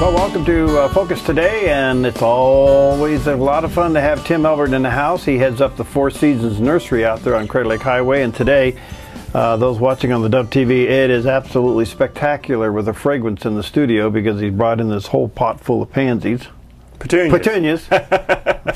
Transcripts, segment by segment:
Well, welcome to Focus Today, and it's always a lot of fun to have Tim Elbert in the house. He heads up the Four Seasons Nursery out there on Crater Lake Highway, and today, those watching on the Dove TV, it is absolutely spectacular with the fragrance in the studio because he's brought in this whole pot full of pansies. Petunias.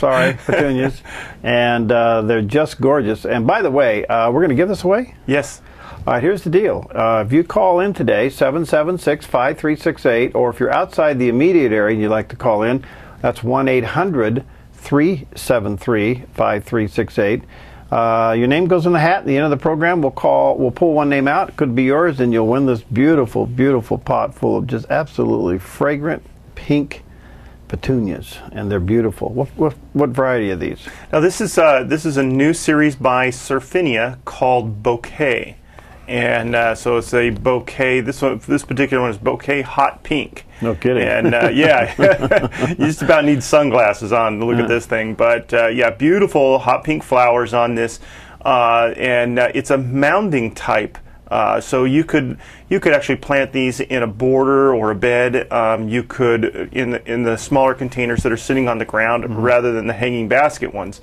Sorry, petunias. And they're just gorgeous. And by the way, we're going to give this away? Yes. All right, here's the deal. If you call in today, 776-5368, or if you're outside the immediate area and you'd like to call in, that's 1-800-373-5368. Your name goes in the hat. At the end of the program, we'll pull one name out. It could be yours, and you'll win this beautiful, beautiful pot full of just absolutely fragrant pink petunias, and they're beautiful. What variety are these? Now this is a new series by Surfinia called Bouquet. And so it's a bouquet. This particular one is bouquet hot pink. No kidding. And yeah, you just about need sunglasses on to look at this thing. But yeah, beautiful hot pink flowers on this, and it's a mounding type. So you could actually plant these in a border or a bed. You could in the smaller containers that are sitting on the ground rather than the hanging basket ones.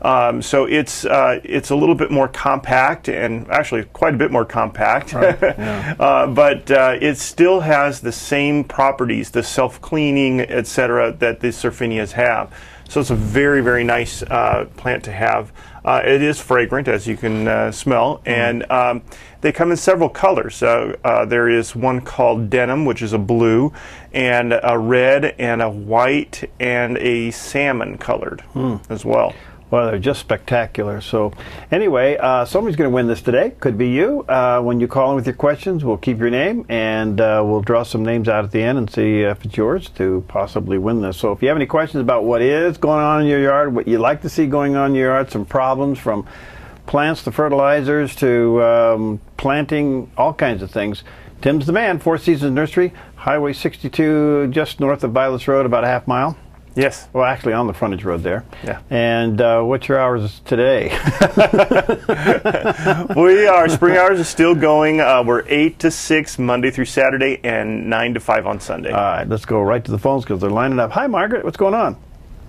So it's a little bit more compact, and actually quite a bit more compact. Right. Yeah. But it still has the same properties, the self-cleaning, etc., that the Surfinias have. So it's a very, very nice plant to have. It is fragrant, as you can smell, and they come in several colors. There is one called denim, which is a blue, and a red, and a white, and a salmon colored as well. Well, they're just spectacular. So anyway, somebody's going to win this today. Could be you. When you call in with your questions, we'll keep your name, and we'll draw some names out at the end and see if it's yours to possibly win this. So if you have any questions about what is going on in your yard, what you'd like to see going on in your yard, some problems from plants to fertilizers to planting, all kinds of things, Tim's the man. Four Seasons Nursery, Highway 62, just north of Violets Road, about a half mile. Yes. Well, actually on the frontage road there. Yeah. And what's your hours today? Spring hours are still going. We're 8 to 6 Monday through Saturday and 9 to 5 on Sunday. All right, let's go right to the phones because they're lining up. Hi, Margaret. What's going on?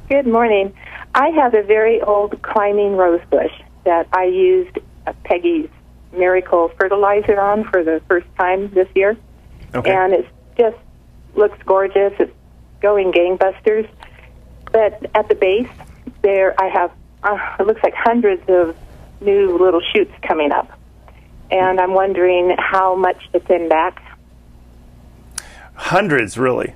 Good morning. I have a very old climbing rose bush that I used Peggy's Miracle fertilizer on for the first time this year. Okay. And it just looks gorgeous. It's going gangbusters. But at the base, there I have, it looks like hundreds of new little shoots coming up. And I'm wondering how much to thin back. Hundreds, really?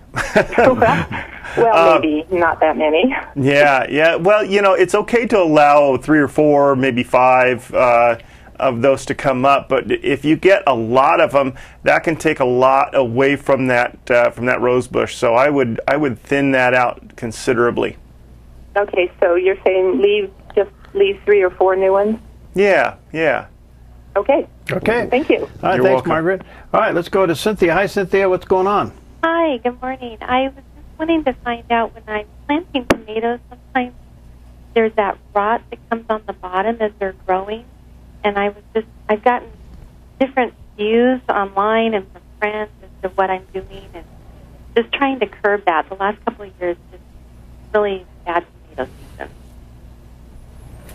well, maybe not that many. Yeah. Well, you know, it's okay to allow 3 or 4, maybe 5 of those to come up. But if you get a lot of them, that can take a lot away from that rose bush. So I would thin that out considerably. Okay, so you're saying leave 3 or 4 new ones? Yeah. Okay. Thank you. All right, thanks, welcome. Margaret. All right, let's go to Cynthia. Hi, Cynthia. What's going on? Hi, good morning. I was just wanting to find out, when I'm planting tomatoes, sometimes there's that rot that comes on the bottom as they're growing. And I've gotten different views online and from friends as to what I'm doing, and just trying to curb that. The last couple of years, just really bad tomato season.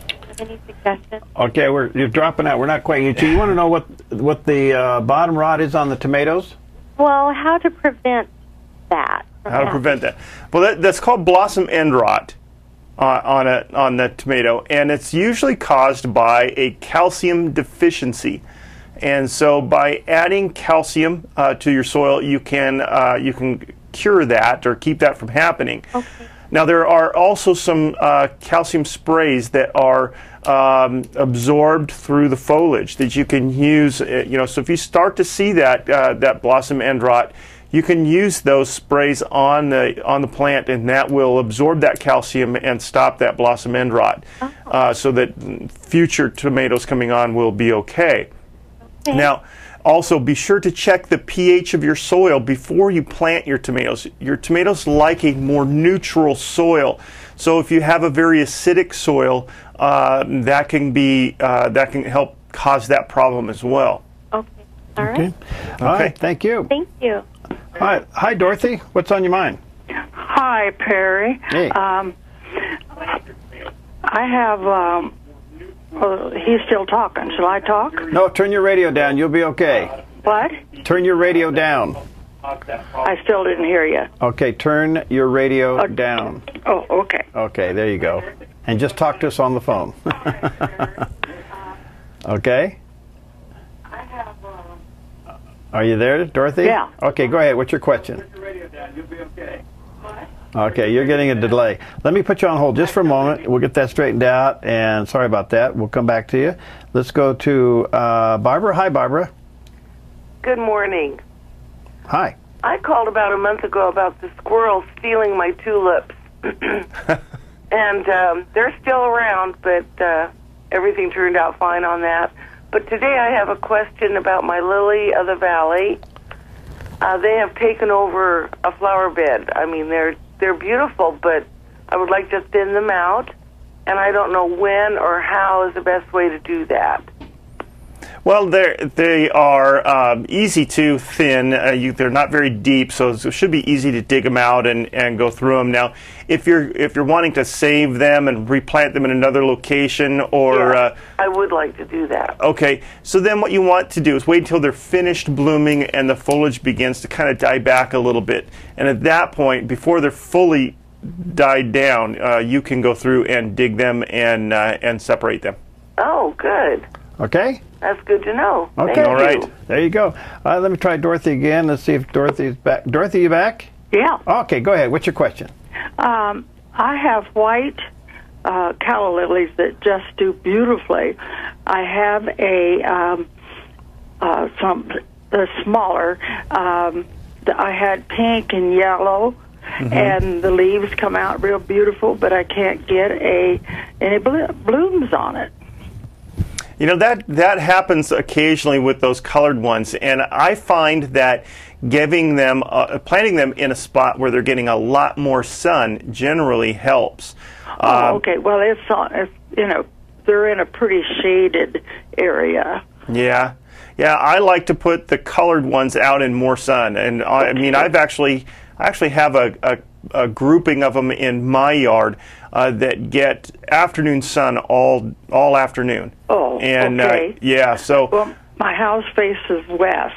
Do you have any suggestions? Okay, you're dropping out. We're not quite. You want to know what the bottom rot is on the tomatoes? Well, how to prevent that? How to prevent that? Well, that's called blossom end rot. On the tomato, and it's usually caused by a calcium deficiency. And so by adding calcium to your soil, you can cure that or keep that from happening. Okay. Now there are also some calcium sprays that are absorbed through the foliage that you can use. So if you start to see that blossom end rot, you can use those sprays on the plant, and that will absorb that calcium and stop that blossom end rot, so that future tomatoes coming on will be okay. Now, also be sure to check the pH of your soil before you plant your tomatoes. Your tomatoes like a more neutral soil, so if you have a very acidic soil, that can help cause that problem as well. Okay. All right. Okay. All right. Thank you. Thank you. Hi, Dorothy. What's on your mind? Hi, Perry. Hey. I have, he's still talking. Shall I talk? No, turn your radio down. You'll be okay. What? Turn your radio down. I still didn't hear you. Okay, turn your radio down. Oh, okay. Okay, there you go. And just talk to us on the phone. Okay? Are you there, Dorothy? Yeah. Okay, go ahead. What's your question? Turn your radio down. You'll be okay. What? Okay, you're getting a delay. Let me put you on hold just for a moment. We'll get that straightened out, and sorry about that. We'll come back to you. Let's go to Barbara. Hi, Barbara. Good morning. Hi. I called about a month ago about the squirrels stealing my tulips. And they're still around, but everything turned out fine on that. But today I have a question about my lily of the valley. They have taken over a flower bed. I mean, they're beautiful, but I would like to thin them out, and I don't know when or how is the best way to do that. Well, they are easy to thin. They're not very deep, so it should be easy to dig them out and go through them. Now, if you're wanting to save them and replant them in another location, or I would like to do that. Okay, so then what you want to do is wait until they're finished blooming and the foliage begins to kind of die back a little bit. And at that point, before they're fully died down, you can go through and dig them and separate them. Oh, good. Okay? That's good to know. Okay. Thank All you. right. There you go. Let me try Dorothy again. Let's see if Dorothy's back. Dorothy, you back? Yeah. Okay, go ahead. What's your question? I have white calla lilies that just do beautifully. I have the smaller. I had pink and yellow, and the leaves come out real beautiful, but I can't get any blooms on it. You know, that happens occasionally with those colored ones, and I find that giving them, planting them in a spot where they're getting a lot more sun generally helps. Okay. Well, it's they're in a pretty shaded area. Yeah. I like to put the colored ones out in more sun, and I mean, I actually have a grouping of them in my yard that get afternoon sun all afternoon. Oh, and okay. Yeah, so well, my house faces west,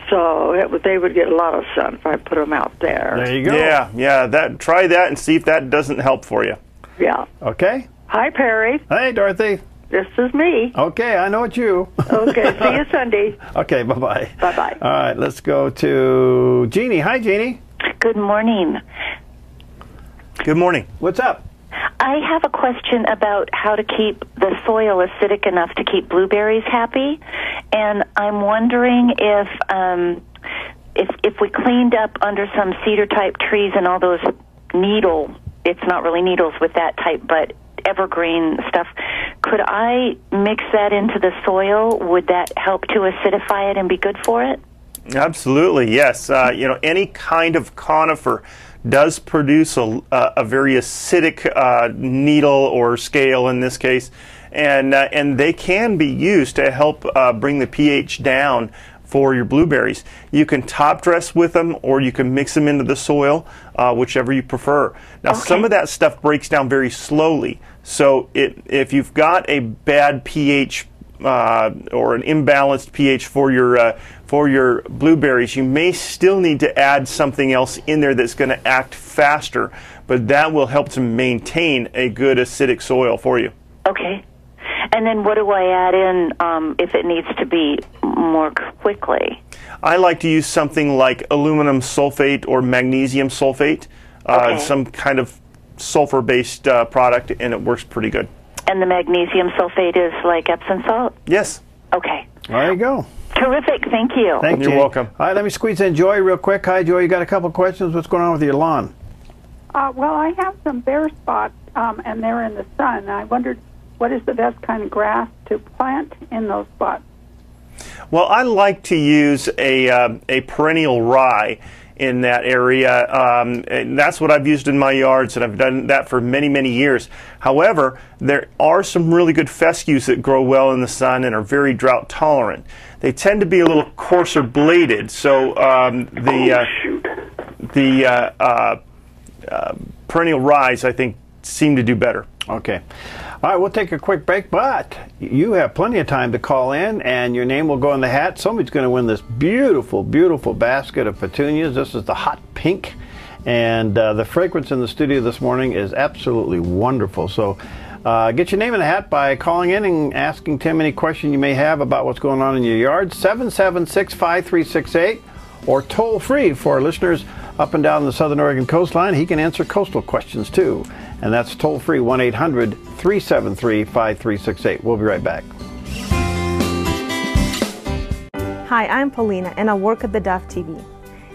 so they would get a lot of sun if I put them out there. There you go. Yeah. Try that and see if that doesn't help for you. Yeah. Okay. Hi, Perry. Hey, Dorothy. This is me. Okay, I know it's you. Okay, see you Sunday. Okay, bye-bye. Bye-bye. All right, let's go to Jeannie. Hi, Jeannie. Good morning. Good morning. What's up? I have a question about how to keep the soil acidic enough to keep blueberries happy, and I'm wondering if we cleaned up under some cedar-type trees and all those it's not really needles with that type, but evergreen stuff, could I mix that into the soil? Would that help to acidify it and be good for it? Absolutely, yes. Any kind of conifer does produce a very acidic needle or scale in this case, and they can be used to help bring the pH down for your blueberries. You can top dress with them, or you can mix them into the soil, whichever you prefer. Now, some of that stuff breaks down very slowly, so if you've got a bad pH or an imbalanced pH for your blueberries, you may still need to add something else in there that's going to act faster, but that will help to maintain a good acidic soil for you. Okay. And then what do I add in if it needs to be more quickly? I like to use something like aluminum sulfate or magnesium sulfate, some kind of sulfur-based product, and it works pretty good. And the magnesium sulfate is like Epsom salt? Yes. Okay. There you go. Terrific. Thank you. Thank You're you. welcome. All right, let me squeeze in Joy real quick. Hi, Joy. You got a couple questions. What's going on with your lawn? Well, I have some bare spots, and they're in the sun. I wondered what is the best kind of grass to plant in those spots? Well, I like to use a perennial rye, in that area. And that's what I've used in my yards, and I've done that for many, many years. However, there are some really good fescues that grow well in the sun and are very drought tolerant. They tend to be a little coarser bladed, so perennial rise, I think, seem to do better. Okay. All right, we'll take a quick break, but you have plenty of time to call in, and your name will go in the hat. Somebody's going to win this beautiful, beautiful basket of petunias. This is the hot pink, and the fragrance in the studio this morning is absolutely wonderful. So get your name in the hat by calling in and asking Tim any question you may have about what's going on in your yard. 776-5368, or toll free for our listeners up and down the Southern Oregon coastline. He can answer coastal questions too. And that's toll free, 1-800-373-5368. We'll be right back. Hi, I'm Paulina, and I work at theDove TV.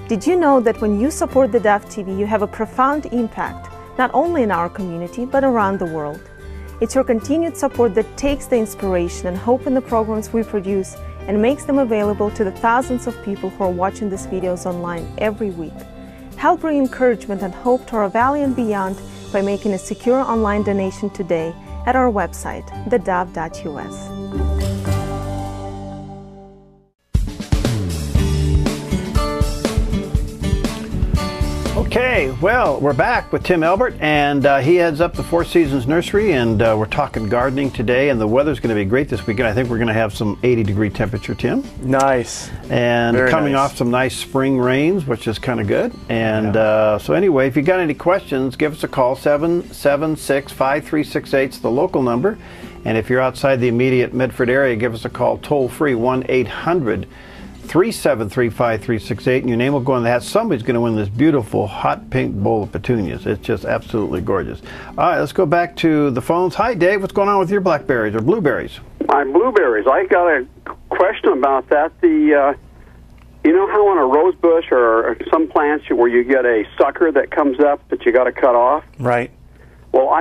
Did you know that when you support theDove TV, you have a profound impact, not only in our community, but around the world? It's your continued support that takes the inspiration and hope in the programs we produce and makes them available to the thousands of people who are watching these videos online every week. Help bring encouragement and hope to our valley and beyond by making a secure online donation today at our website, thedove.us. Okay, well, we're back with Tim Elbert, and he heads up the Four Seasons Nursery, and we're talking gardening today, and the weather's going to be great this weekend. I think we're going to have some 80-degree temperature, Tim. Nice. And Very coming nice. off some nice spring rains, which is kind of good. And so anyway, if you got any questions, give us a call, 776-5368. It's the local number. And if you're outside the immediate Medford area, give us a call toll-free, 1-800-373-5368, and your name will go in the hat. Somebody's going to win this beautiful hot pink bowl of petunias. It's just absolutely gorgeous. All right, let's go back to the phones. Hi, Dave. What's going on with your blackberries or blueberries? My blueberries. I got a question about that. You know how on a rose bush or some plants where you get a sucker that comes up that you got to cut off? Right. Well,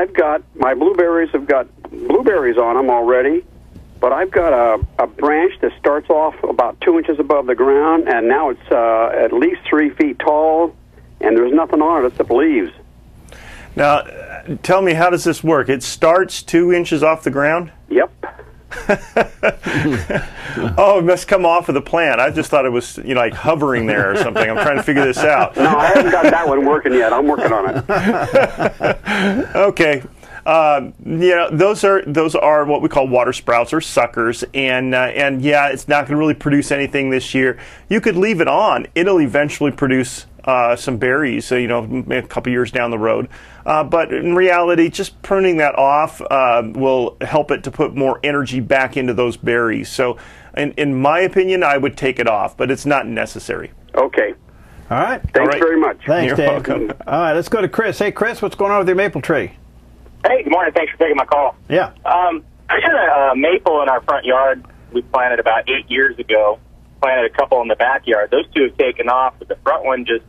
my blueberries have got blueberries on them already. But I've got a branch that starts off about 2 inches above the ground, and now it's at least 3 feet tall, and there's nothing on it except leaves. Now, tell me, how does this work? It starts 2 inches off the ground? Yep. Oh, it must come off of the plant. I just thought it was, like hovering there or something. I'm trying to figure this out. No, I haven't got that one working yet. I'm working on it. Okay. Those are what we call water sprouts or suckers, and yeah, it's not going to really produce anything this year. You could leave it on; it'll eventually produce some berries, a couple years down the road. But in reality, just pruning that off will help it to put more energy back into those berries. So, in my opinion, I would take it off, but it's not necessary. Okay. All right. Thanks very much. Thanks, You're Dave. welcome. All right, let's go to Chris. Hey, Chris, what's going on with your maple tree? Hey, good morning. Thanks for taking my call. Yeah. I got a maple in our front yard we planted about 8 years ago. Planted a couple in the backyard. Those two have taken off, but the front one just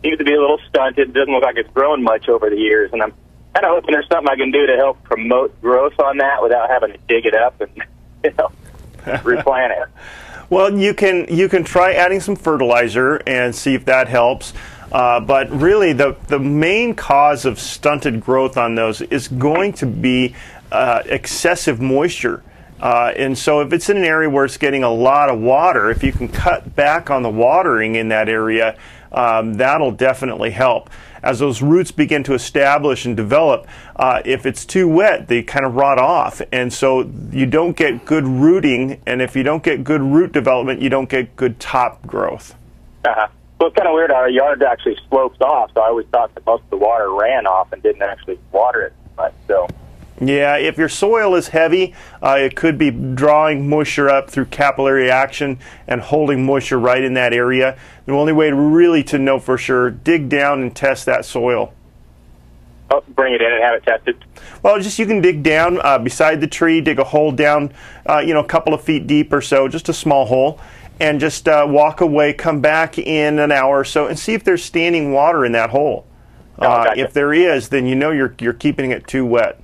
seems to be a little stunted. It doesn't look like it's grown much over the years, and I'm kind of hoping there's something I can do to help promote growth on that without having to dig it up and replant it. Well, you can try adding some fertilizer and see if that helps. But really, the main cause of stunted growth on those is going to be excessive moisture. And so if it's in an area where it's getting a lot of water, if you can cut back on the watering in that area, that'll definitely help. As those roots begin to establish and develop, if it's too wet, they kind of rot off. And so you don't get good rooting, and if you don't get good root development, you don't get good top growth. Uh-huh. Well, it's kind of weird. Our yard actually slopes off, so I always thought that most of the water ran off and didn't actually water it much. So, yeah, if your soil is heavy, it could be drawing moisture up through capillary action and holding moisture right in that area. The only way to know for sure, dig down and test that soil. Oh, bring it in and have it tested. Well, you can dig down beside the tree, dig a hole down, a couple of feet deep or so, just a small hole. And just walk away, come back in an hour or so, and see if there's standing water in that hole. Gotcha. If there is, then you know you're keeping it too wet.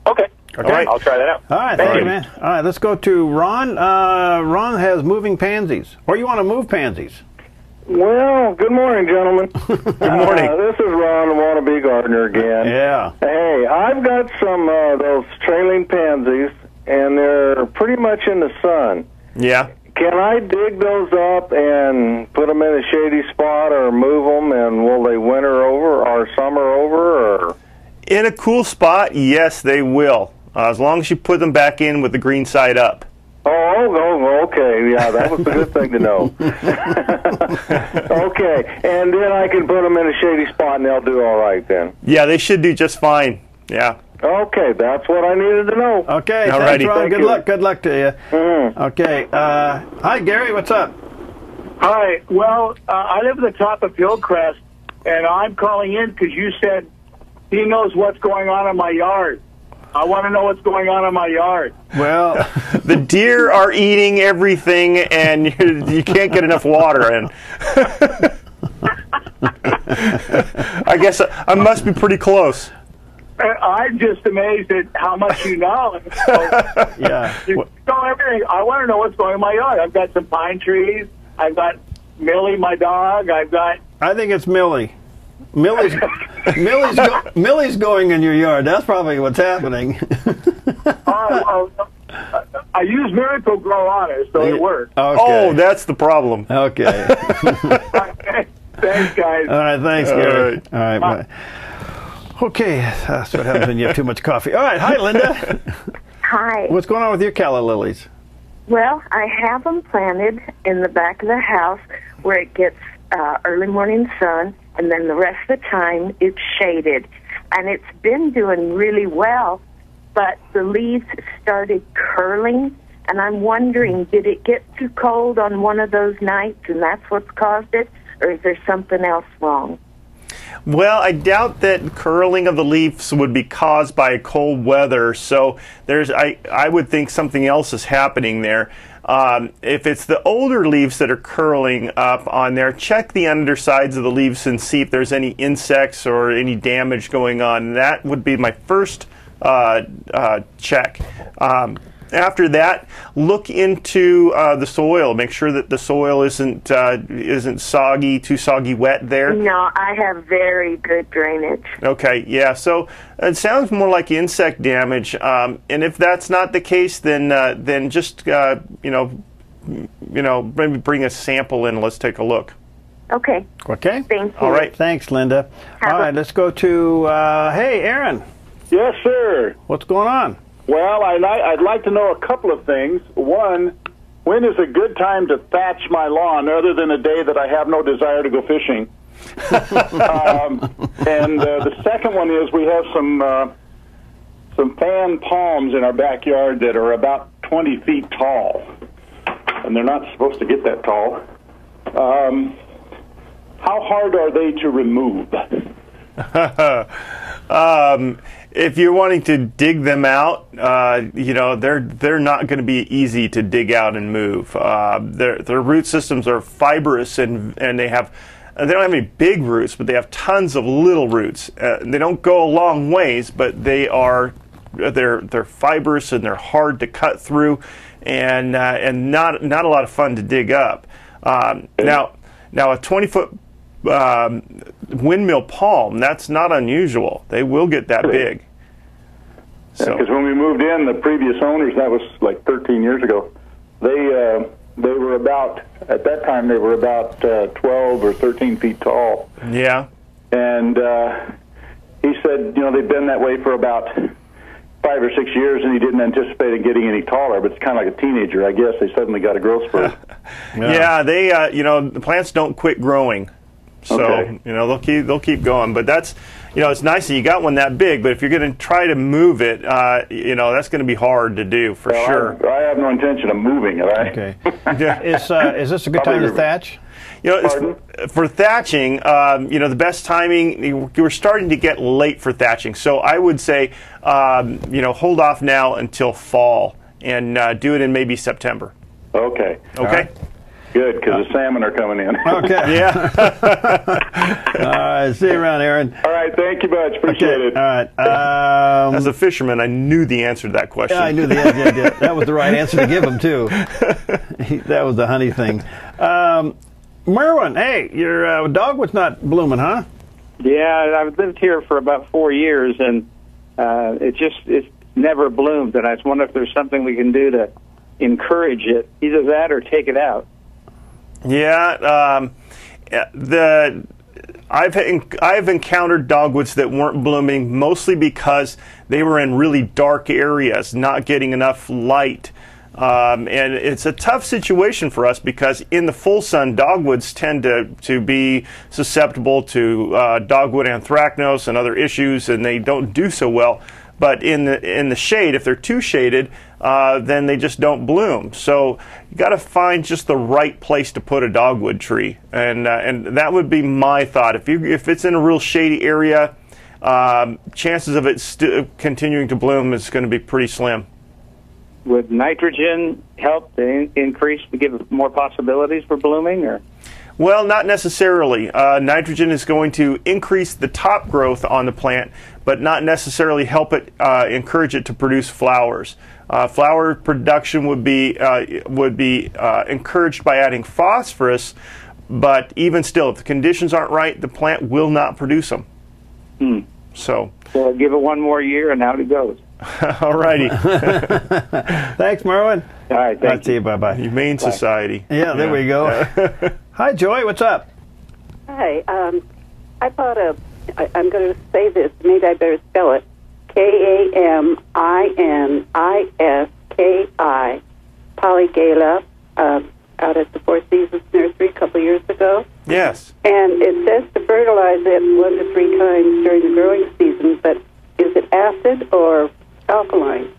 Okay. All right. I'll try that out. All right, thank you, man. All right, let's go to Ron. Ron has moving pansies. Or you want to move pansies? Well, good morning, gentlemen. Good morning. This is Ron, the wannabe gardener again. Yeah. Hey, I've got some those trailing pansies, and they're pretty much in the sun. Yeah. Can I dig those up and put them in a shady spot or move them, and will they winter over or summer over? Or? In a cool spot, yes, they will, as long as you put them back in with the green side up. Oh, okay. Yeah, that was a good thing to know. Okay, and then I can put them in a shady spot, and they'll do all right then. Yeah, they should do just fine. Yeah. Okay, that's what I needed to know. Okay, Alrighty. thanks, Ron. Thank Good you. luck. Good luck to you. Mm-hmm. Okay. Hi, Gary. What's up? Hi. Well, I live at the top of Hillcrest, and I'm calling in because you said he knows what's going on in my yard. I want to know what's going on in my yard. Well, the deer are eating everything, and you can't get enough water in. I guess I must be pretty close. I'm just amazed at how much you know. So, yeah. You know everything. I want to know what's going on in my yard. I've got some pine trees. I've got Millie, my dog. I've got... I think it's Millie. Millie's going in your yard. That's probably what's happening. I use Miracle Grow on it, so it works. Okay. Oh, that's the problem. Okay. Thanks, guys. All right, thanks, Gary. All right. Bye. Okay, that's what happens when you have too much coffee. All right, hi, Linda. Hi. What's going on with your calla lilies? Well, I have them planted in the back of the house where it gets early morning sun, and then the rest of the time it's shaded. And it's been doing really well, but the leaves started curling, and I'm wondering, did it get too cold on one of those nights, and that's what's caused it, or is there something else wrong? Well, I doubt that curling of the leaves would be caused by cold weather, so I would think something else is happening there. If it's the older leaves that are curling up on there, check the undersides of the leaves and see if there's any insects or any damage going on. That would be my first check. After that, look into the soil. Make sure that the soil isn't soggy, too soggy wet there. No, I have very good drainage. Okay, yeah. So it sounds more like insect damage. And if that's not the case, then just maybe bring a sample in. Let's take a look. Okay. Okay. Thank you. All right. Thanks, Linda. All right, let's go to hey, Aaron. Yes, sir. What's going on? Well, I'd like to know a couple of things. One, when is a good time to thatch my lawn other than a day that I have no desire to go fishing? And the second one is we have some fan palms in our backyard that are about 20 feet tall, and they're not supposed to get that tall. How hard are they to remove? If you're wanting to dig them out, they're not going to be easy to dig out and move. Their root systems are fibrous, and they don't have any big roots, but they have tons of little roots. They don't go a long ways, but they're fibrous and they're hard to cut through, and not a lot of fun to dig up. Now a 20-foot windmill palm, that's not unusual. They will get that big. Because when we moved in, the previous owners, that was like 13 years ago, they were about, at that time, they were about 12 or 13 feet tall. Yeah. And he said, they've been that way for about 5 or 6 years, and he didn't anticipate it getting any taller, but it's kind of like a teenager, I guess. They suddenly got a growth spurt. Yeah, they, the plants don't quit growing. So, okay. They'll keep going. But that's, it's nice that you got one that big, but if you're going to try to move it, that's going to be hard to do for sure. I have no intention of moving it. Okay. Is this a good time to thatch? For thatching, the best timing, we're starting to get late for thatching. So I would say, hold off now until fall and do it in maybe September. Okay. Okay. Right. Good, because the salmon are coming in. Okay. Yeah. All right. See you around, Aaron. All right. Thank you much. Appreciate it. All right. As a fisherman, I knew the answer to that question. Yeah, I knew the answer. That was the right answer to give him, too. That was the honey thing. Merwin, hey, your dogwood's not blooming, huh? Yeah, I've lived here for about 4 years, and it's never bloomed. And I just wonder if there's something we can do to encourage it, either that or take it out. Yeah, I've encountered dogwoods that weren't blooming mostly because they were in really dark areas, not getting enough light. And it's a tough situation for us because in the full sun, dogwoods tend to be susceptible to dogwood anthracnose and other issues, and they don't do so well. But in the shade, if they're too shaded, then they just don't bloom. So you got to find just the right place to put a dogwood tree, and that would be my thought. If it's in a real shady area, chances of it continuing to bloom is going to be pretty slim. Would nitrogen help to increase, to give more possibilities for blooming, or? Well, not necessarily. Nitrogen is going to increase the top growth on the plant, but not necessarily help it encourage it to produce flowers. Flower production would be encouraged by adding phosphorus, but even still, if the conditions aren't right, the plant will not produce them. So I'll give it one more year, and out it goes. All righty. Thanks, Merwin. All right, thank you. Bye-bye. Humane Society. Yeah, there we go. Hi, Joy. What's up? Hi. I bought I'm going to say this. Maybe I better spell it. Kaminiski, Polygala, out at the Four Seasons Nursery a couple years ago. Yes. And it says to fertilize it 1 to 3 times during the growing season, but is it acid or alkaline?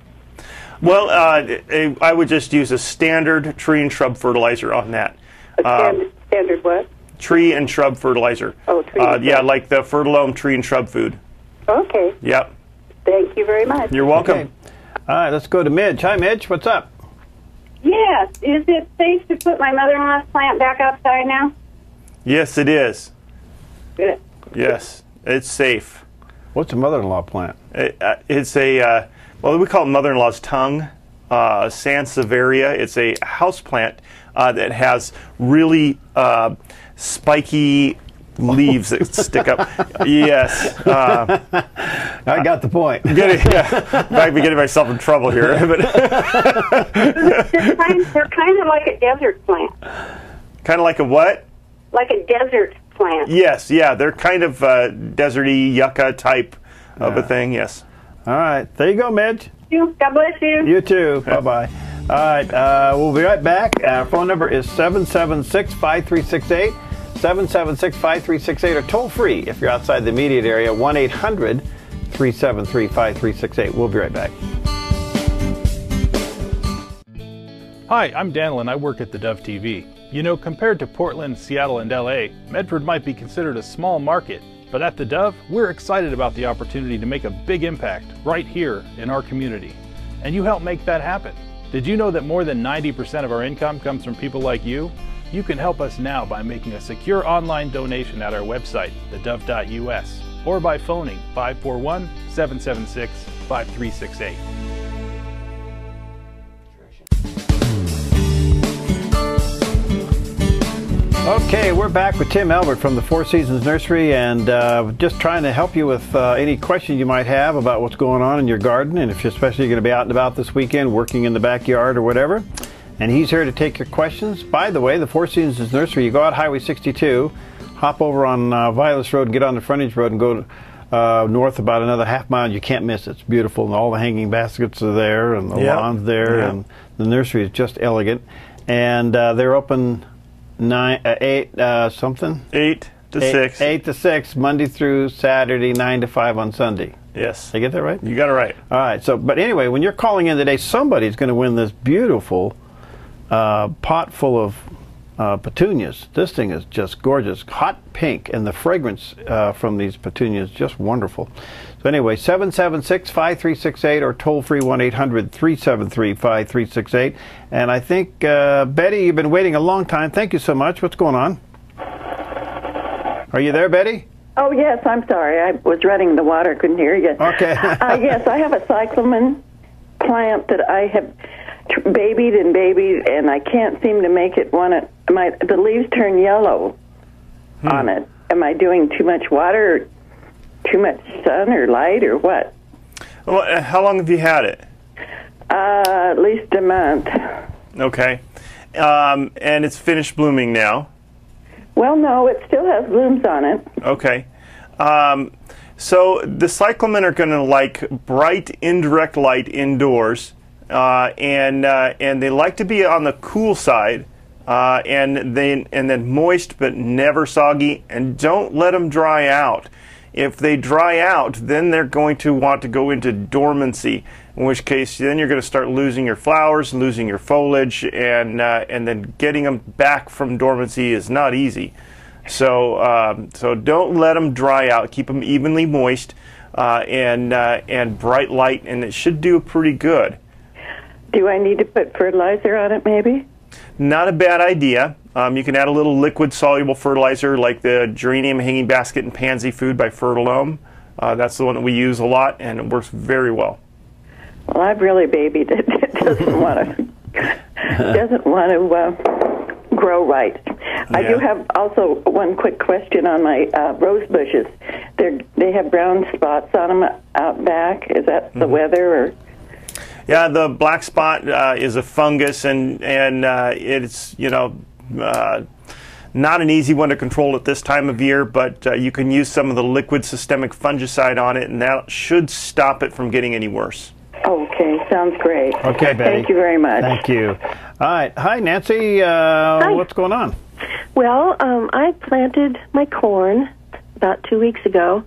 Well, I would just use a standard tree and shrub fertilizer on that. Standard what? Tree and shrub fertilizer. Oh, tree. Yeah, like the Fertilome tree and shrub food. Okay. Yep. Thank you very much. You're welcome. Okay. All right, let's go to Midge. Hi, Midge. What's up? Yes. Is it safe to put my mother-in-law's plant back outside now? Yes, it is. Good. Yes, it's safe. What's a mother-in-law plant? It's a, well, we call it mother-in-law's tongue, Sansevieria. It's a house plant that has really spiky leaves that stick up. Yes. I got the point. Yeah. I'd be getting myself in trouble here. They're kind of like a desert plant. Kind of like a what? Like a desert plant. Yes, yeah. They're kind of deserty, yucca type of a thing, yes. All right. There you go, Midge. God bless you. You too. Bye-bye. All right. We'll be right back. Our phone number is 776-5368. 776-5368, or toll free if you're outside the immediate area, 1-800-373-5368. We'll be right back. Hi, I'm Daniel and I work at theDove TV. You know, compared to Portland, Seattle, and LA, Medford might be considered a small market, but at theDove, we're excited about the opportunity to make a big impact right here in our community. And you help make that happen. Did you know that more than 90% of our income comes from people like you? You can help us now by making a secure online donation at our website, thedove.us, or by phoning 541-776-5368. Okay, we're back with Tim Elbert from the Four Seasons Nursery, and just trying to help you with any questions you might have about what's going on in your garden, and if you're especially going to be out and about this weekend, working in the backyard or whatever. And he's here to take your questions. By the way, the Four Seasons Nursery, you go out Highway 62, hop over on Vilas Road, get on the frontage road, and go north about another half mile. You can't miss it. It's beautiful, and all the hanging baskets are there, and the lawn's there, and the nursery is just elegant. And they're open 8 to 6. 8 to 6, Monday through Saturday, 9 to 5 on Sunday. Yes. Did I get that right? You got it right. All right. So, but anyway, when you're calling in today, somebody's going to win this beautiful pot full of petunias. This thing is just gorgeous, hot pink, and the fragrance from these petunias is just wonderful. So anyway, 776-5368 or toll free 1-800-373-5368. And I think Betty, you've been waiting a long time. Thank you so much. What's going on? Are you there, Betty? Oh yes, I'm sorry. I was running the water, couldn't hear you. Okay. Yes, I have a cyclamen plant that I have babied, and I can't seem to make it the leaves turn yellow on it. Am I doing too much water, or too much sun or light, or what? Well, how long have you had it? At least a month. Okay. And it's finished blooming now? Well, no, it still has blooms on it. Okay. So the cyclamen are going to like bright indirect light indoors, and they like to be on the cool side, and then moist but never soggy, and don't let them dry out. If they dry out, then they're going to want to go into dormancy, in which case then you're going to start losing your flowers, losing your foliage, and then getting them back from dormancy is not easy. So so don't let them dry out. Keep them evenly moist and bright light, and it should do pretty good. Do I need to put fertilizer on it, maybe? Not a bad idea. You can add a little liquid soluble fertilizer like the Geranium Hanging Basket and Pansy Food by Fertilome. That's the one that we use a lot, and it works very well. Well, I've really babied it. It doesn't want to grow right. Yeah. I do have also one quick question on my rose bushes. They have brown spots on them out back. Is that the weather, or? Yeah, the black spot is a fungus, and it's not an easy one to control at this time of year, but you can use some of the liquid systemic fungicide on it, and that should stop it from getting any worse. Okay, sounds great. Okay, Betty. Thank you very much. Thank you. All right. Hi, Nancy. Hi. What's going on? Well, I planted my corn about 2 weeks ago,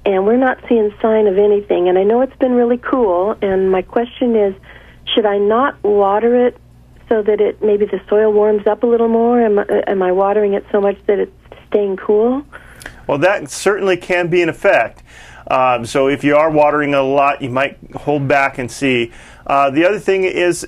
and we're not seeing sign of anything. And I know it's been really cool, and my question is, should I not water it so that maybe the soil warms up a little more? Am I watering it so much that it's staying cool? Well, that certainly can be an effect. So if you are watering a lot, you might hold back and see. The other thing is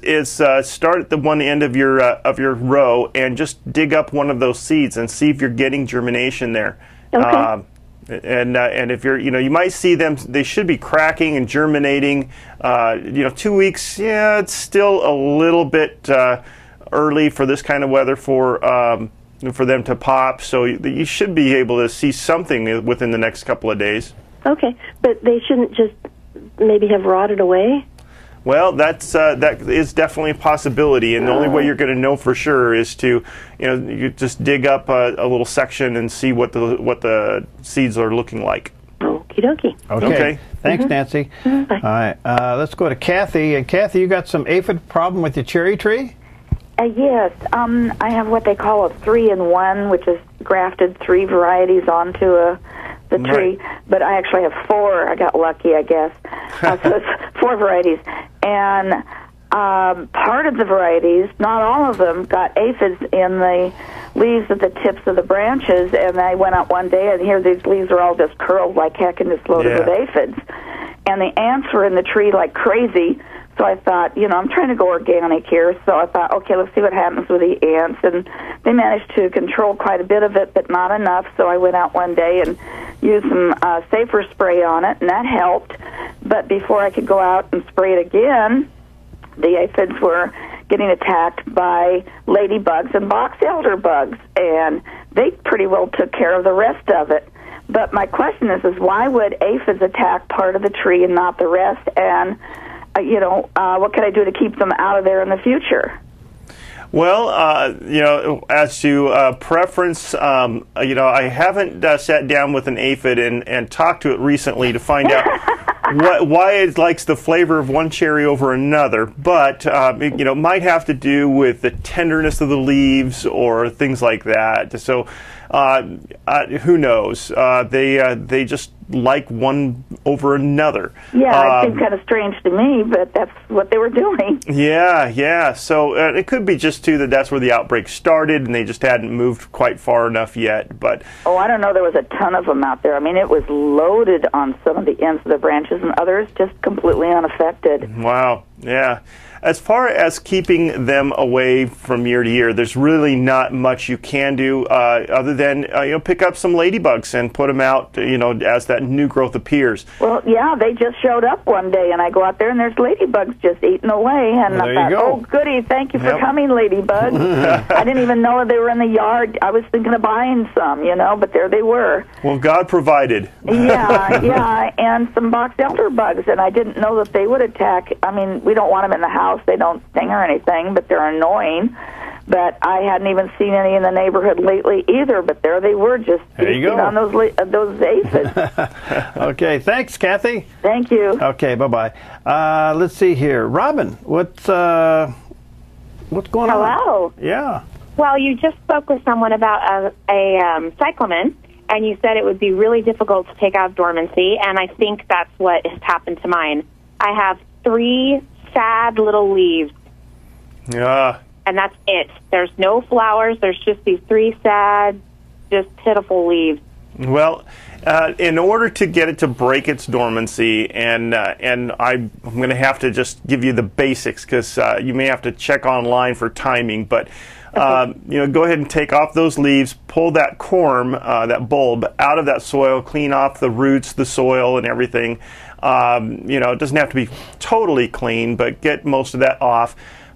start at the one end of your row and just dig up one of those seeds and see if you're getting germination there. Okay. And if you're, you might see them. They should be cracking and germinating. 2 weeks. Yeah, it's still a little bit early for this kind of weather for them to pop. So you should be able to see something within the next couple of days. Okay, but they shouldn't just maybe have rotted away? Well, that is definitely a possibility, and the only way you're going to know for sure is to, you just dig up a little section and see what the seeds are looking like. Okie dokie. Okay. Thanks, Nancy. Bye. All right, let's go to Kathy. And Kathy, you got some aphid problem with your cherry tree? Yes, I have what they call a 3-in-1, which is grafted 3 varieties onto the tree. Right. But I actually have 4. I got lucky, I guess. So it's 4 varieties. And part of the varieties, not all of them, got aphids in the leaves at the tips of the branches. And I went out one day, and here these leaves are all just curled like heck and just loaded with aphids. And the ants were in the tree like crazy. So I thought, I'm trying to go organic here. So I thought, okay, let's see what happens with the ants. And they managed to control quite a bit of it, but not enough. So I went out one day and used some safer spray on it, and that helped. But before I could go out and spray it again, the aphids were getting attacked by ladybugs and box elder bugs, and they pretty well took care of the rest of it. But my question is why would aphids attack part of the tree and not the rest? And what can I do to keep them out of there in the future? Well, as to preference, I haven't sat down with an aphid and talked to it recently to find out why it likes the flavor of one cherry over another. But, it might have to do with the tenderness of the leaves or things like that. So, who knows? They just like one over another. Yeah, it seems kind of strange to me, but that's what they were doing. Yeah. So it could be just too that's where the outbreak started, and they just hadn't moved quite far enough yet. But I don't know. There was a ton of them out there. I mean, it was loaded on some of the ends of the branches, and others just completely unaffected. Wow. Yeah. as far as keeping them away from year to year, there's really not much you can do other than pick up some ladybugs and put them out as that new growth appears. Well, yeah, they just showed up one day, and I go out there and there's ladybugs just eating away, and Well, there I you thought, go. oh goody, thank you for Yep. coming, ladybugs. I didn't even know they were in the yard. I was thinking of buying some, but there they were. Well, God provided. Yeah, and some box elder bugs, and I didn't know that they would attack. I mean, we don't want them in the house. They don't sting or anything, but they're annoying. But I hadn't even seen any in the neighborhood lately either, but there they were just There you feasting go. on those aphids. Okay, thanks, Kathy. Thank you. Okay, bye-bye. Let's see here. Robin, what's going on? Hello. Yeah. Well, you just spoke with someone about a cyclamen, and you said it would be really difficult to take out dormancy, and I think that's what has happened to mine. I have 3 sad little leaves, Yeah. and that's it. There's no flowers. There's just these 3 sad, just pitiful leaves. Well, in order to get it to break its dormancy, and I'm going to have to just give you the basics because you may have to check online for timing, but go ahead and take off those leaves, pull that corm, that bulb, out of that soil, clean off the roots, the soil, and everything. It doesn't have to be totally clean, but get most of that off.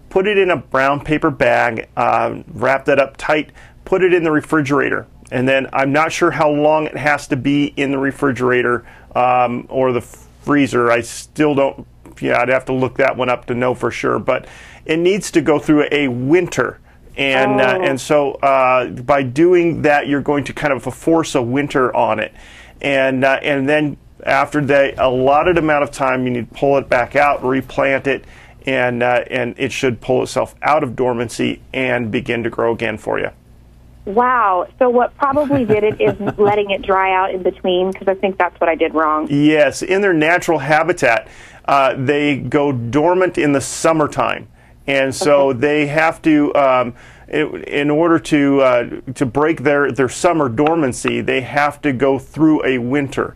Put it in a brown paper bag, wrap that up tight, put it in the refrigerator. And then I'm not sure how long it has to be in the refrigerator or the freezer. I still don't, I'd have to look that one up to know for sure. But it needs to go through a winter. And so by doing that, you're going to kind of force a winter on it. And then after the allotted amount of time, you need to pull it back out, replant it, and it should pull itself out of dormancy and begin to grow again for you. Wow. So what probably did it is letting it dry out in between, because I think that's what I did wrong. Yes, in their natural habitat, they go dormant in the summertime. And so they have to, in order to break their summer dormancy, they have to go through a winter.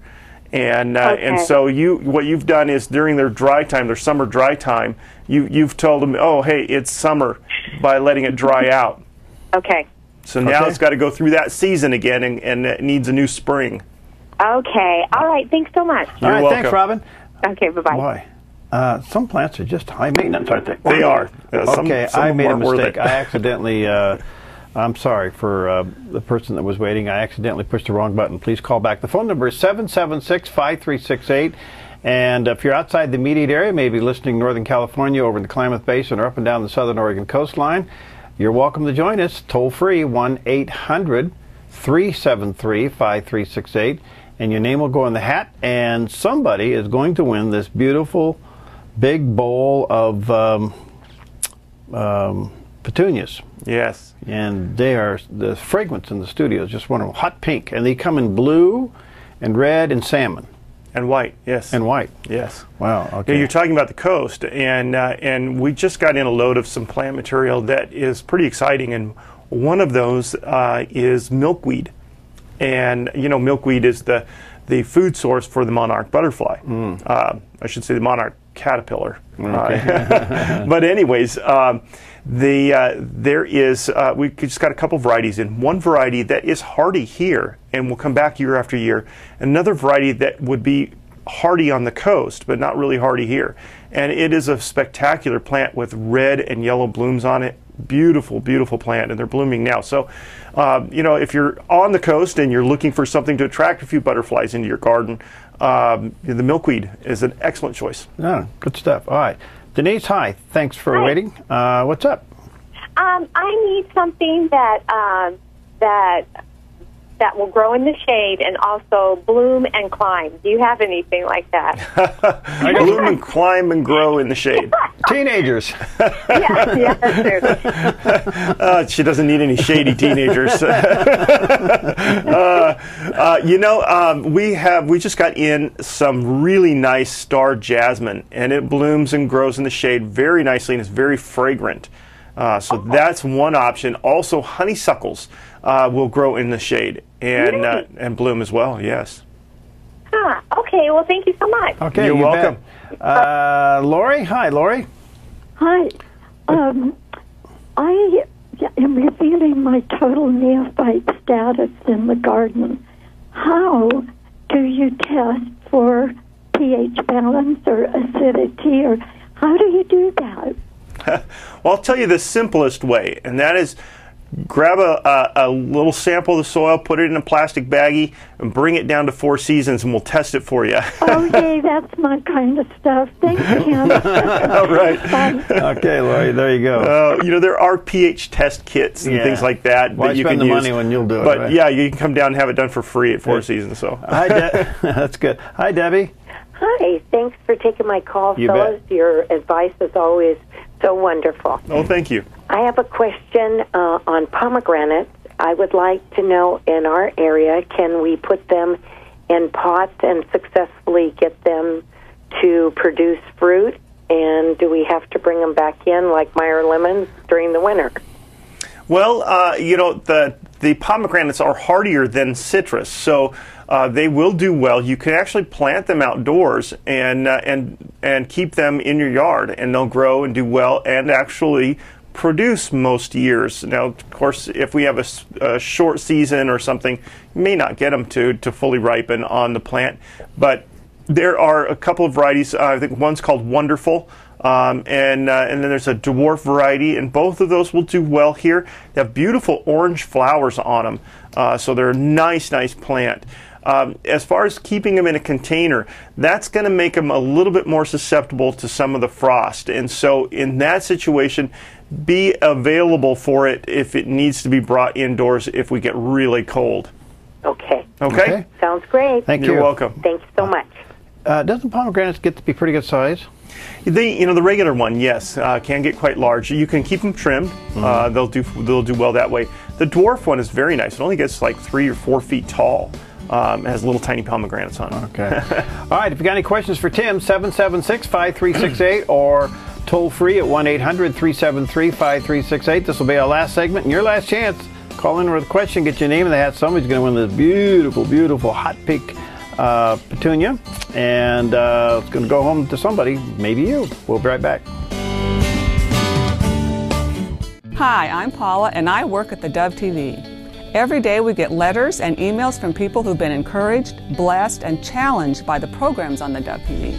And so what you've done is during their dry time, their summer dry time, you've told them, oh, hey, it's summer, by letting it dry out. Okay. So now it's got to go through that season again, and it needs a new spring. Okay. All right. Thanks so much. All right, thanks, Robin. Okay, bye-bye. Boy, some plants are just high maintenance, aren't they? They are. Okay, some I made a aren't worth mistake. it. I accidentally, I'm sorry for the person that was waiting. I accidentally pushed the wrong button. Please call back. The phone number is 776-5368. And if you're outside the immediate area, maybe listening Northern California, over in the Klamath Basin, or up and down the Southern Oregon coastline, you're welcome to join us. Toll free, 1-800-373-5368. And your name will go in the hat, and somebody is going to win this beautiful big bowl of petunias. Yes. And the fragrance in the studio is just wonderful. Hot pink, and they come in blue and red and salmon. And white, yes. And white. Yes. Wow, okay. Yeah, you're talking about the coast, and we just got in a load of some plant material that is pretty exciting, and one of those is milkweed. And, milkweed is the food source for the monarch butterfly. I should say the monarch caterpillar. Okay. But anyways, there is, we just got a couple varieties in. One variety that is hardy here and will come back year after year. Another variety that would be hardy on the coast, but not really hardy here. And it is a spectacular plant with red and yellow blooms on it. Beautiful, beautiful plant, and they're blooming now. So, if you're on the coast and you're looking for something to attract a few butterflies into your garden, the milkweed is an excellent choice. Yeah, good stuff. All right. Denise, hi. Thanks for waiting. What's up? I need something that will grow in the shade and also bloom and climb. Do you have anything like that? Bloom and climb and grow in the shade. Teenagers. She doesn't need any shady teenagers. We just got in some really nice star jasmine, and it blooms and grows in the shade very nicely, and it's very fragrant. So that's one option. Also, honeysuckles will grow in the shade and bloom as well. Yes. Okay. Well, thank you so much. Okay, You're welcome. Lori, hi, Lori. Hi. I am revealing my total neophyte status in the garden. How do you test for pH balance or acidity, or how do you do that? Well, I'll tell you the simplest way, and that is grab a little sample of the soil, put it in a plastic baggie, and bring it down to Four Seasons, and we'll test it for you. Oh, yay, that's my kind of stuff. Thanks, Tim. All right. Okay, Lori, there you go. You know, there are pH test kits and things like that. Why that you spend can the use. money when you'll do it? But right? yeah, you can come down and have it done for free at Four Seasons. So. Hi, that's good. Hi, Debbie. Hi, thanks for taking my call, You fellas. Your advice is always so wonderful. Oh, thank you. I have a question on pomegranates. I would like to know, in our area, can we put them in pots and successfully get them to produce fruit? And do we have to bring them back in like Meyer lemons during the winter? Well, you know, the pomegranates are hardier than citrus, so they will do well. You can actually plant them outdoors and keep them in your yard, and they'll grow and do well and actually produce most years. Now, of course, if we have a short season or something, you may not get them to fully ripen on the plant, but there are a couple of varieties. I think one's called Wonderful, and then there's a dwarf variety, and both of those will do well here. They have beautiful orange flowers on them, so they're a nice plant. As far as keeping them in a container, that's going to make them a little bit more susceptible to some of the frost, and so in that situation, be available for it if it needs to be brought indoors if we get really cold. Okay. Okay? Sounds great. Thank you. You're welcome. Thanks so much. Doesn't pomegranates get to be pretty good size? You know, the regular one, yes, can get quite large. You can keep them trimmed. They'll do well that way. The dwarf one is very nice. It only gets like 3 or 4 feet tall. It has little tiny pomegranates on it. Okay. All right, if you got any questions for Tim, 776-5368 or toll free at 1-800-373-5368. This will be our last segment and your last chance. Call in with a question, get your name in the hat. Somebody's going to win this beautiful, beautiful hot pink petunia, and it's going to go home to somebody, maybe you. We'll be right back. Hi, I'm Paula, and I work at theDove TV. Every day we get letters and emails from people who've been encouraged, blessed, and challenged by the programs on theDove TV.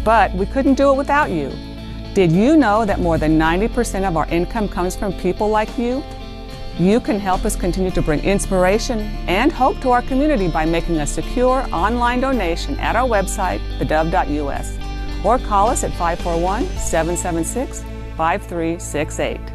But we couldn't do it without you. Did you know that more than 90% of our income comes from people like you? You can help us continue to bring inspiration and hope to our community by making a secure online donation at our website, thedove.us, or call us at 541-776-5368.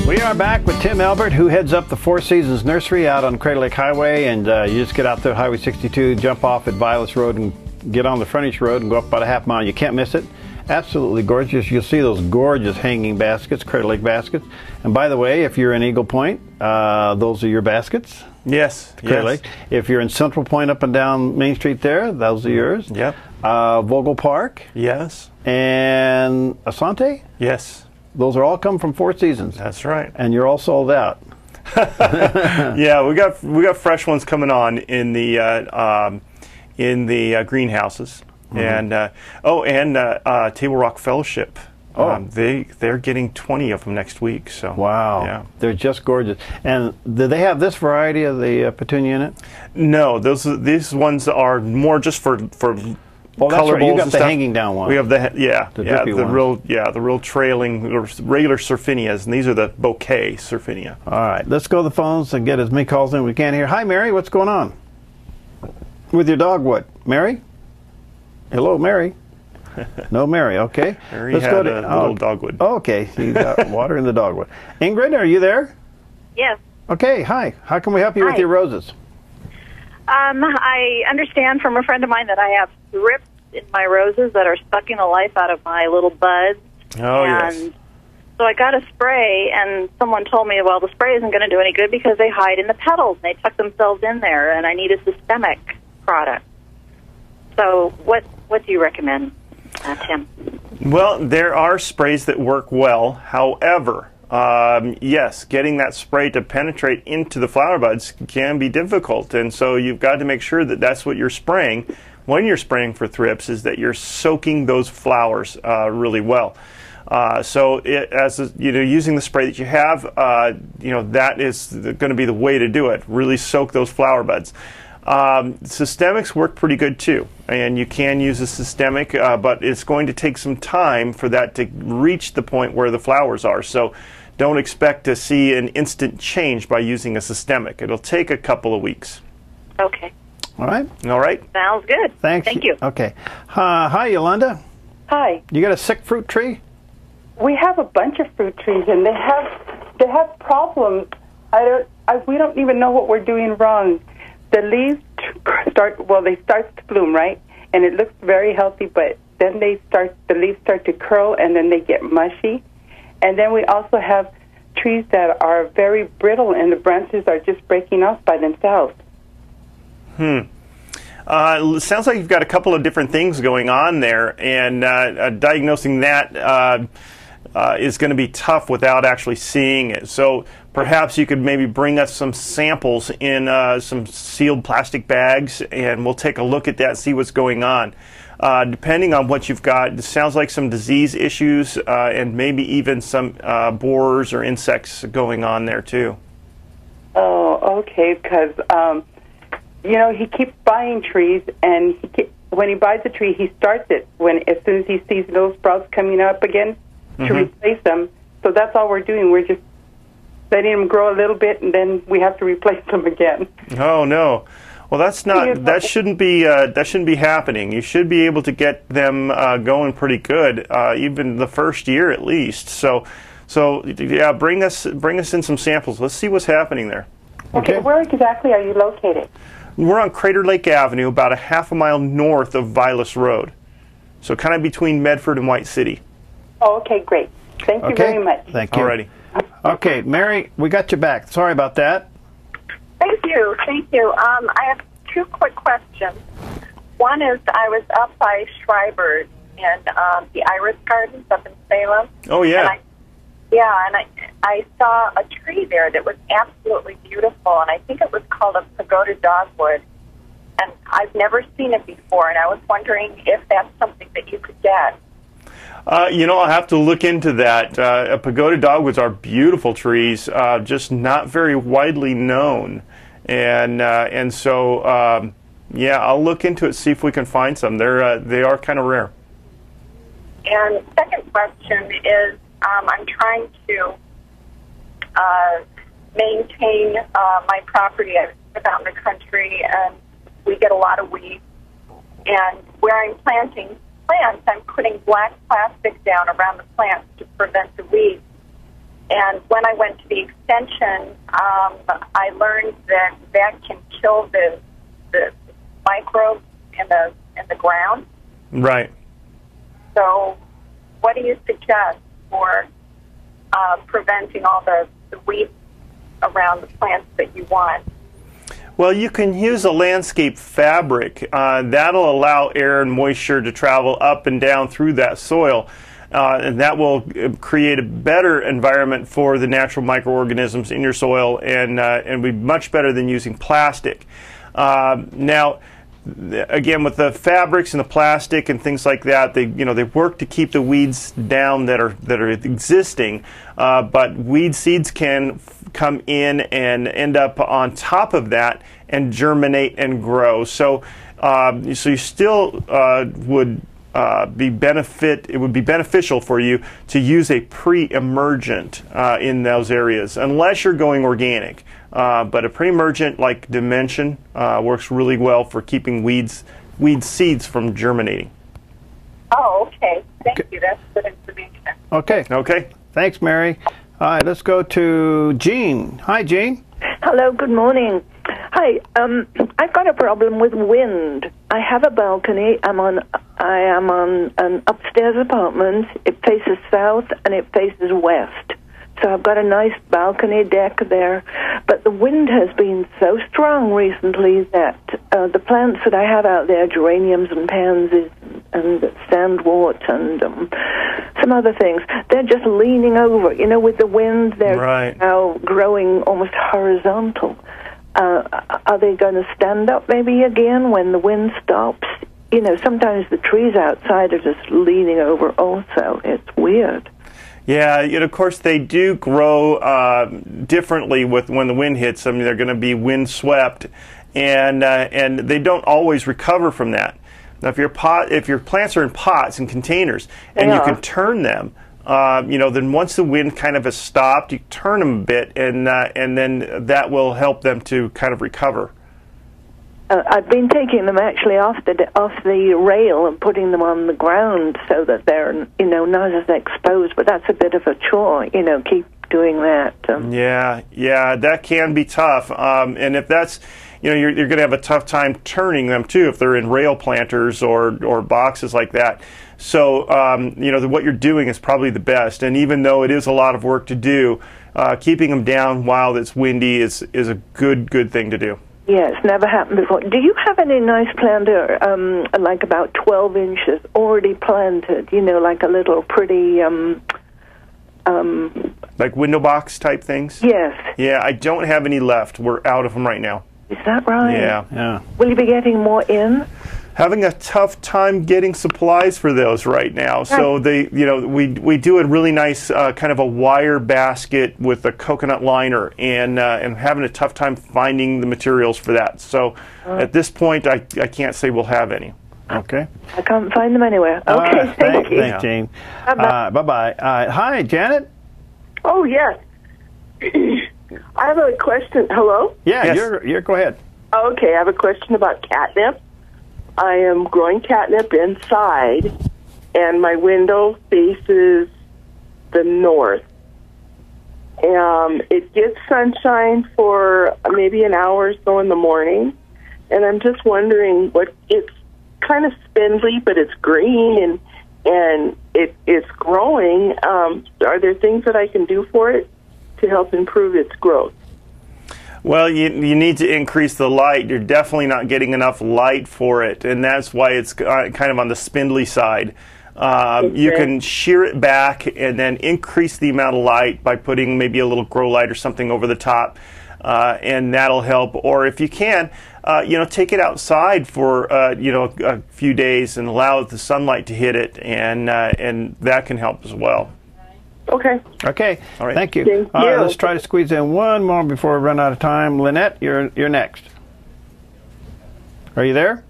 We are back with Tim Elbert, who heads up the Four Seasons Nursery out on Crater Lake Highway, and you just get out there, Highway 62, jump off at Violet's Road and get on the frontage road and go up about a half mile. You can't miss it. Absolutely gorgeous. You'll see those gorgeous hanging baskets, Crater Lake baskets. And by the way, if you're in Eagle Point, those are your baskets. Yes. Crater Lake. If you're in Central Point up and down Main Street there, those are yours. Yep. Vogel Park. Yes. And Asante. Yes. Those are all come from Four Seasons. That's right. And you're all sold out. Yeah, we got fresh ones coming on in the greenhouses, and Table Rock Fellowship. They're getting 20 of them next week. So wow, yeah, they're just gorgeous. And do they have this variety of the petunia in it? No, these ones are more just for. Well, that's right. You got the stuff. hanging down one. We have the real trailing regular Surfinias, and these are the bouquet Surfinia. All right, let's go to the phones and get as many calls in as we can here. Hi, Mary. What's going on with your dog? What, Mary? Hello, Mary. No, Mary. Okay. Mary had a little dogwood. Okay, you got water in the dogwood. Ingrid, are you there? Yes. Okay. Hi. How can we help you with your roses? I understand from a friend of mine that I have thrips in my roses that are sucking the life out of my little buds. Oh, and yes. so I got a spray, and someone told me, well, the spray isn't going to do any good because they hide in the petals. They tuck themselves in there, and I need a systemic product. So what do you recommend, Tim? Well, there are sprays that work well. However, yes, getting that spray to penetrate into the flower buds can be difficult, and so you've got to make sure that that's what you're spraying when you're spraying for thrips is that you're soaking those flowers really well. Using the spray that you have, that is going to be the way to do it. Really soak those flower buds. Systemics work pretty good too, and you can use a systemic, but it's going to take some time for that to reach the point where the flowers are. So don't expect to see an instant change by using a systemic. It'll take a couple of weeks. Okay. All right. All right. Sounds good. Thanks. Thank you. Okay. Hi, Yolanda. Hi. You got a sick fruit tree? We have a bunch of fruit trees, and they have problems. We don't even know what we're doing wrong. The leaves start to bloom, right? And it looks very healthy, but then the leaves start to curl, and then they get mushy. And then we also have trees that are very brittle, and the branches are just breaking off by themselves. It sounds like you've got a couple of different things going on there, and diagnosing that is going to be tough without actually seeing it. So perhaps you could maybe bring us some samples in some sealed plastic bags, and we'll take a look at that and see what's going on. Depending on what you've got, it sounds like some disease issues and maybe even some borers or insects going on there too. Oh, okay, because he keeps buying trees, and when he buys a tree, he starts it as soon as he sees those sprouts coming up again to replace them. So that's all we're doing. We're just letting them grow a little bit, and then we have to replace them again. Oh no! Well, that shouldn't be happening. You should be able to get them going pretty good, even the first year at least. So yeah, bring us in some samples. Let's see what's happening there. Okay, where exactly are you located? We're on Crater Lake Avenue, about a half a mile north of Vilas Road. So kind of between Medford and White City. Oh, okay, great. Thank you very much. Thank you. Alrighty. Okay, Mary, we got you back. Sorry about that. Thank you. I have two quick questions. One is I was up by Schreiber's in the Iris Gardens up in Salem. Oh, yeah. And I saw a tree there that was absolutely beautiful, and I think it was called a pagoda dogwood. And I've never seen it before, and I was wondering if that's something that you could get. I'll have to look into that. Pagoda dogwoods are beautiful trees, just not very widely known. And so I'll look into it, see if we can find some. They are kind of rare. And second question is, I'm trying to maintain my property. I live out in the country, and we get a lot of weeds. And where I'm planting plants, I'm putting black plastic down around the plants to prevent the weeds. And when I went to the extension, I learned that can kill the microbes in the ground. Right. So, what do you suggest for preventing all the weeds around the plants that you want? Well, you can use a landscape fabric. That'll allow air and moisture to travel up and down through that soil. And that will create a better environment for the natural microorganisms in your soil, and be much better than using plastic. Now, again, with the fabrics and the plastic and things like that, they work to keep the weeds down that are existing. But weed seeds can come in and end up on top of that and germinate and grow. So you still would. It would be beneficial for you to use a pre-emergent in those areas, unless you're going organic. But a pre-emergent like Dimension works really well for keeping weed seeds from germinating. Oh, okay. Thank you. That's good information. Okay. Okay. Thanks, Mary. All right, let's go to Jean. Hi, Jean. Hello, good morning. Hi, I've got a problem with wind. I have a balcony. I am on an upstairs apartment. It faces south and it faces west. So I've got a nice balcony deck there. But the wind has been so strong recently that the plants that I have out there, geraniums and pansies and sandwort and some other things, they're just leaning over. With the wind, they're now growing almost horizontal. Are they going to stand up maybe again when the wind stops? sometimes the trees outside are just leaning over also. It's weird. Yeah, of course they do grow differently when the wind hits them. They're going to be wind swept, and they don't always recover from that. Now, if your plants are in pots and containers, and you can turn them, then once the wind kind of has stopped, you turn them a bit, and then that will help them to kind of recover. I've been taking them actually off the rail and putting them on the ground so that they're not as exposed. But that's a bit of a chore, keep doing that. Yeah, that can be tough. And if that's you're going to have a tough time turning them too if they're in rail planters or boxes like that. So what you're doing is probably the best. And even though it is a lot of work to do, keeping them down while it's windy is a good thing to do. Yeah, it's never happened before. Do you have any nice planter, like about 12 inches, already planted, like a little pretty... like window box type things? Yes. Yeah, I don't have any left. We're out of them right now. Is that right? Yeah. Will you be getting more in? Having a tough time getting supplies for those right now. So we do a really nice kind of a wire basket with a coconut liner, and having a tough time finding the materials for that. So at this point, I can't say we'll have any. Okay. I can't find them anywhere. Okay, thank you. Thanks, Jane. Bye-bye. Hi, Janet. Oh, yes. I have a question. Hello? Yeah, yes. Go ahead. Okay, I have a question about catnip. I am growing catnip inside, and my window faces the north. It gets sunshine for maybe an hour or so in the morning, and I'm just wondering it's kind of spindly, but it's green, and it's growing. Are there things that I can do for it to help improve its growth? Well, you need to increase the light. You're definitely not getting enough light for it, and that's why it's kind of on the spindly side. You can shear it back and then increase the amount of light by putting maybe a little grow light or something over the top, and that'll help. Or if you can, take it outside for a few days and allow the sunlight to hit it, and that can help as well. Okay. Okay. All right. Thank you. Thank All right, you. let's try to squeeze in one more before we run out of time. Lynette, you're next. Are you there?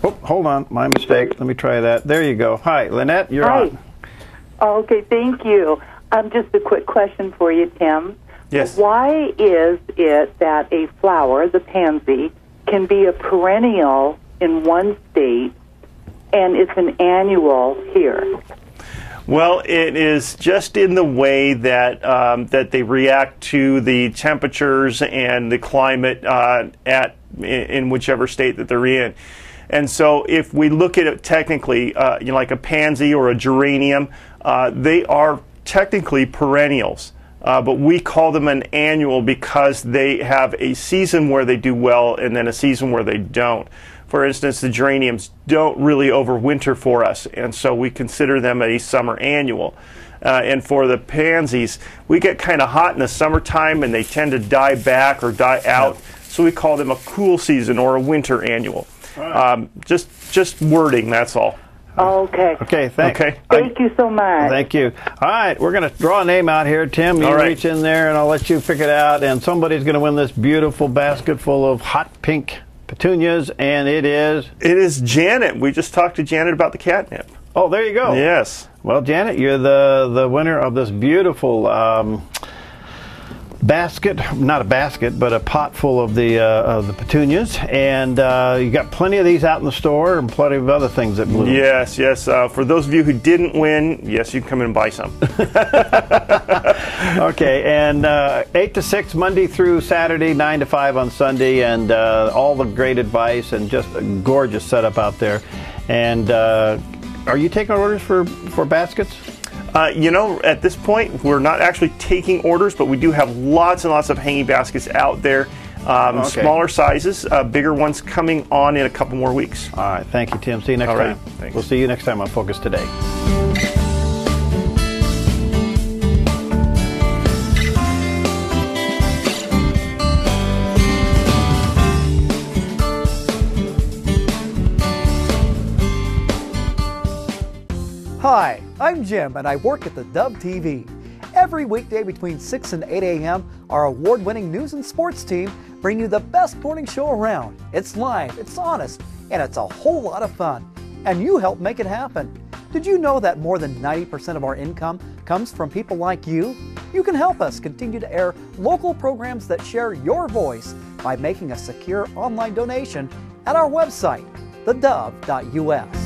Oh, hold on. My mistake. Let me try that. There you go. Hi, Lynette. You're on. Okay, thank you. Just a quick question for you, Tim. Yes. Why is it that a flower, the pansy, can be a perennial in one state and it's an annual here? Well, it is just in the way that that they react to the temperatures and the climate in whichever state that they're in. And so if we look at it technically, like a pansy or a geranium, they are technically perennials. But we call them an annual because they have a season where they do well and then a season where they don't. For instance, the geraniums don't really overwinter for us, and so we consider them a summer annual. And for the pansies, we get kind of hot in the summertime and they tend to die back or die out, so we call them a cool season or a winter annual. Just wording, that's all. Okay. Okay, thanks. Okay. Thank you so much. Thank you. All right, we're going to draw a name out here. Tim, you reach in there and I'll let you pick it out, and somebody's going to win this beautiful basket full of hot pink petunias, and it is Janet. We just talked to Janet about the catnip. Oh, there you go. Yes. Well, Janet, you're the winner of this beautiful basket, not a basket, but a pot full of the petunias, and you got plenty of these out in the store and plenty of other things that bloom. Yes. For those of you who didn't win, yes, you can come in and buy some. Okay, and 8 to 6 Monday through Saturday, 9 to 5 on Sunday, and all the great advice and just a gorgeous setup out there. And are you taking orders for baskets? At this point, we're not actually taking orders, but we do have lots and lots of hanging baskets out there. Smaller sizes, bigger ones coming on in a couple more weeks. All right. Thank you, Tim. See you next All right. time. Thanks. We'll see you next time on Focus Today. Hi, I'm Jim and I work at the Dove TV. Every weekday between 6 and 8 a.m., our award-winning news and sports team bring you the best morning show around. It's live, it's honest, and it's a whole lot of fun. And you help make it happen. Did you know that more than 90% of our income comes from people like you? You can help us continue to air local programs that share your voice by making a secure online donation at our website, thedove.us.